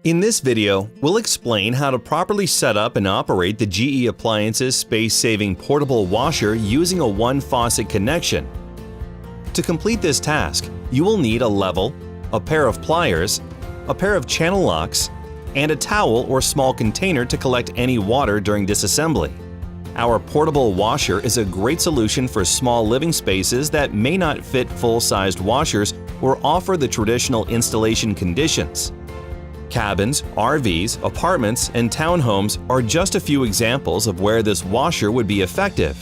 In this video, we'll explain how to properly set up and operate the GE Appliances space-saving portable washer using a one-faucet connection. To complete this task, you will need a level, a pair of pliers, a pair of channel locks, and a towel or small container to collect any water during disassembly. Our portable washer is a great solution for small living spaces that may not fit full-sized washers or offer the traditional installation conditions. Cabins, RVs, apartments, and townhomes are just a few examples of where this washer would be effective.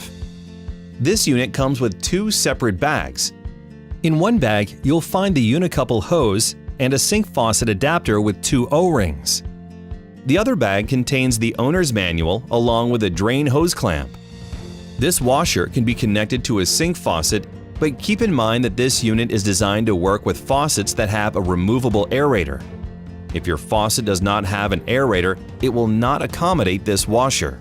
This unit comes with two separate bags. In one bag, you'll find the unicouple hose and a sink faucet adapter with two O-rings. The other bag contains the owner's manual along with a drain hose clamp. This washer can be connected to a sink faucet, but keep in mind that this unit is designed to work with faucets that have a removable aerator. If your faucet does not have an aerator, it will not accommodate this washer.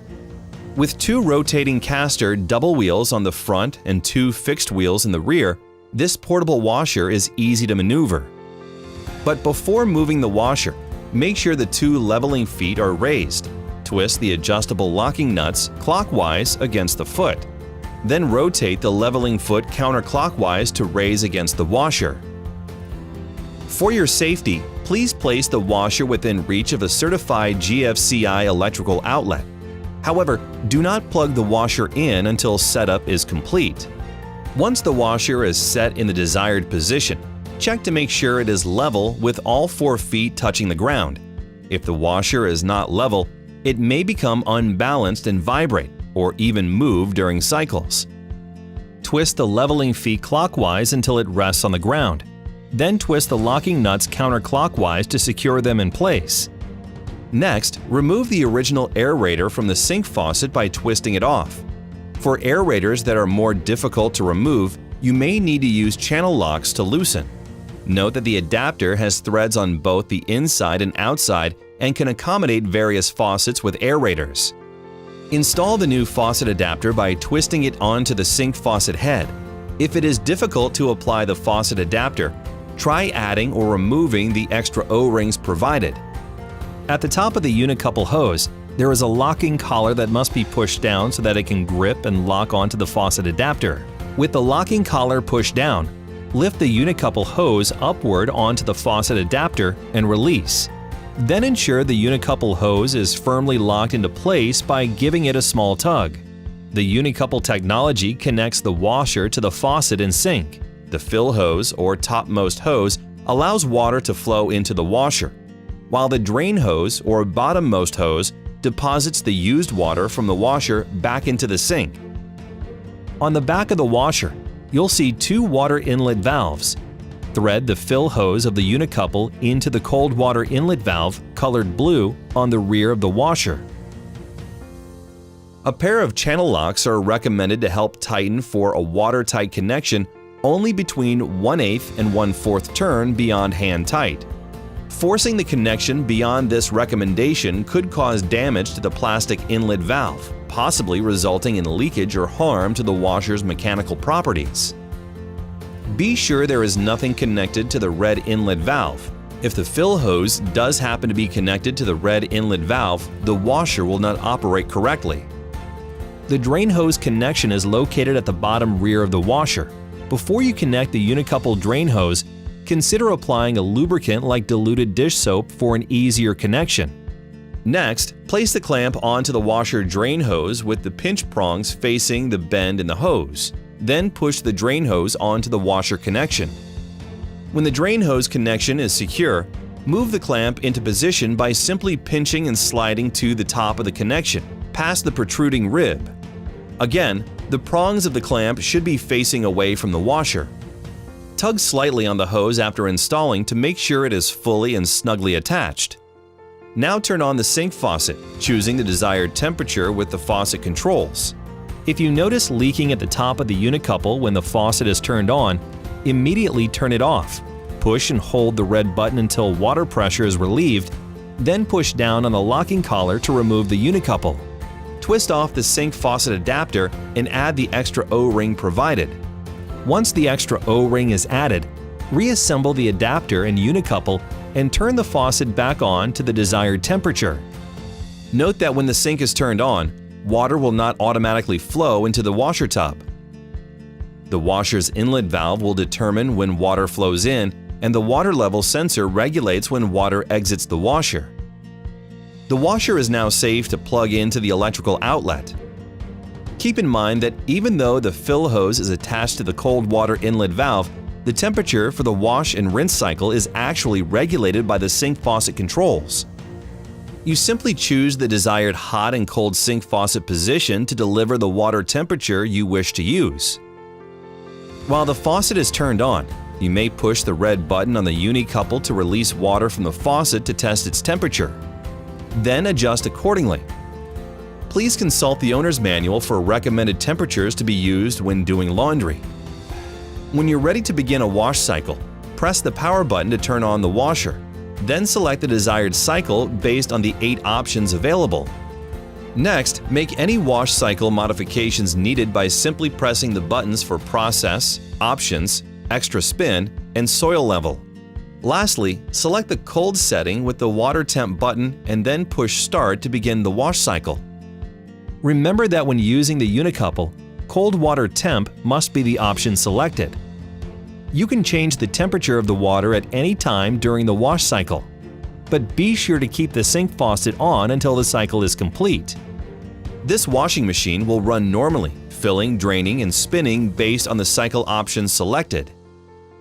With two rotating caster double wheels on the front and two fixed wheels in the rear, this portable washer is easy to maneuver. But before moving the washer, make sure the two leveling feet are raised. Twist the adjustable locking nuts clockwise against the foot. Then rotate the leveling foot counterclockwise to raise against the washer. For your safety, please place the washer within reach of a certified GFCI electrical outlet. However, do not plug the washer in until setup is complete. Once the washer is set in the desired position, check to make sure it is level with all 4 feet touching the ground. If the washer is not level, it may become unbalanced and vibrate, or even move during cycles. Twist the leveling feet clockwise until it rests on the ground. Then twist the locking nuts counterclockwise to secure them in place. Next, remove the original aerator from the sink faucet by twisting it off. For aerators that are more difficult to remove, you may need to use channel locks to loosen. Note that the adapter has threads on both the inside and outside and can accommodate various faucets with aerators. Install the new faucet adapter by twisting it onto the sink faucet head. If it is difficult to apply the faucet adapter, try adding or removing the extra O-rings provided. At the top of the unicouple hose, there is a locking collar that must be pushed down so that it can grip and lock onto the faucet adapter. With the locking collar pushed down, lift the unicouple hose upward onto the faucet adapter and release. Then ensure the unicouple hose is firmly locked into place by giving it a small tug. The unicouple technology connects the washer to the faucet and sink. The fill hose or topmost hose allows water to flow into the washer, while the drain hose or bottommost hose deposits the used water from the washer back into the sink. On the back of the washer, you'll see 2 water inlet valves. Thread the fill hose of the unicouple into the cold water inlet valve, colored blue, on the rear of the washer. A pair of channel locks are recommended to help tighten for a watertight connection only between 1/8 and 1/4 turn beyond hand tight. Forcing the connection beyond this recommendation could cause damage to the plastic inlet valve, possibly resulting in leakage or harm to the washer's mechanical properties. Be sure there is nothing connected to the red inlet valve. If the fill hose does happen to be connected to the red inlet valve, the washer will not operate correctly. The drain hose connection is located at the bottom rear of the washer. Before you connect the unicouple drain hose, consider applying a lubricant like diluted dish soap for an easier connection. Next, place the clamp onto the washer drain hose with the pinch prongs facing the bend in the hose. Then push the drain hose onto the washer connection. When the drain hose connection is secure, move the clamp into position by simply pinching and sliding to the top of the connection, past the protruding rib. Again, the prongs of the clamp should be facing away from the washer. Tug slightly on the hose after installing to make sure it is fully and snugly attached. Now turn on the sink faucet, choosing the desired temperature with the faucet controls. If you notice leaking at the top of the unicouple when the faucet is turned on, immediately turn it off. Push and hold the red button until water pressure is relieved, then push down on the locking collar to remove the unicouple. Twist off the sink faucet adapter and add the extra O-ring provided. Once the extra O-ring is added, reassemble the adapter and unicouple and turn the faucet back on to the desired temperature. Note that when the sink is turned on, water will not automatically flow into the washer tub. The washer's inlet valve will determine when water flows in, and the water level sensor regulates when water exits the washer. The washer is now safe to plug into the electrical outlet. Keep in mind that even though the fill hose is attached to the cold water inlet valve, the temperature for the wash and rinse cycle is actually regulated by the sink faucet controls. You simply choose the desired hot and cold sink faucet position to deliver the water temperature you wish to use. While the faucet is turned on, you may push the red button on the uni-couple to release water from the faucet to test its temperature. Then adjust accordingly. Please consult the owner's manual for recommended temperatures to be used when doing laundry. When you're ready to begin a wash cycle, press the power button to turn on the washer. Then select the desired cycle based on the 8 options available. Next, make any wash cycle modifications needed by simply pressing the buttons for Process, Options, Extra Spin, and Soil Level. Lastly, select the cold setting with the water temp button and then push Start to begin the wash cycle. Remember that when using the unicouple, cold water temp must be the option selected. You can change the temperature of the water at any time during the wash cycle, but be sure to keep the sink faucet on until the cycle is complete. This washing machine will run normally, filling, draining, and spinning based on the cycle options selected.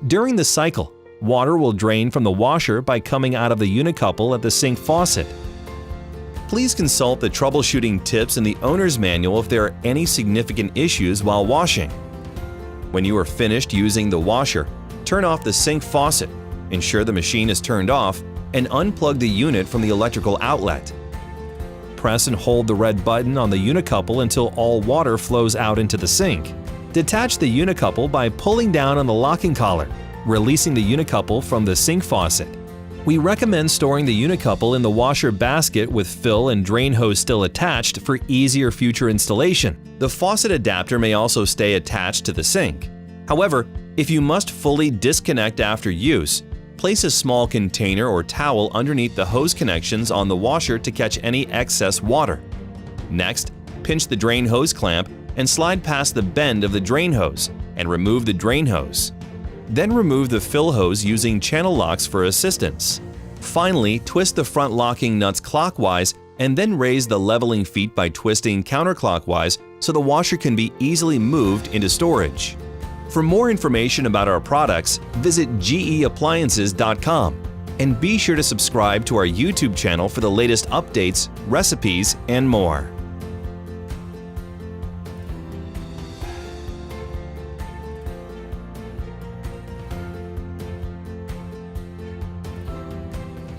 During the cycle, water will drain from the washer by coming out of the unicouple at the sink faucet. Please consult the troubleshooting tips in the owner's manual if there are any significant issues while washing. When you are finished using the washer, turn off the sink faucet, ensure the machine is turned off, and unplug the unit from the electrical outlet. Press and hold the red button on the unicouple until all water flows out into the sink. Detach the unicouple by pulling down on the locking collar, releasing the unicouple from the sink faucet. We recommend storing the unicouple in the washer basket with fill and drain hose still attached for easier future installation. The faucet adapter may also stay attached to the sink. However, if you must fully disconnect after use, place a small container or towel underneath the hose connections on the washer to catch any excess water. Next, pinch the drain hose clamp and slide past the bend of the drain hose and remove the drain hose. Then remove the fill hose using channel locks for assistance. Finally, twist the front locking nuts clockwise and then raise the leveling feet by twisting counterclockwise so the washer can be easily moved into storage. For more information about our products, visit geappliances.com and be sure to subscribe to our YouTube channel for the latest updates, recipes, and more.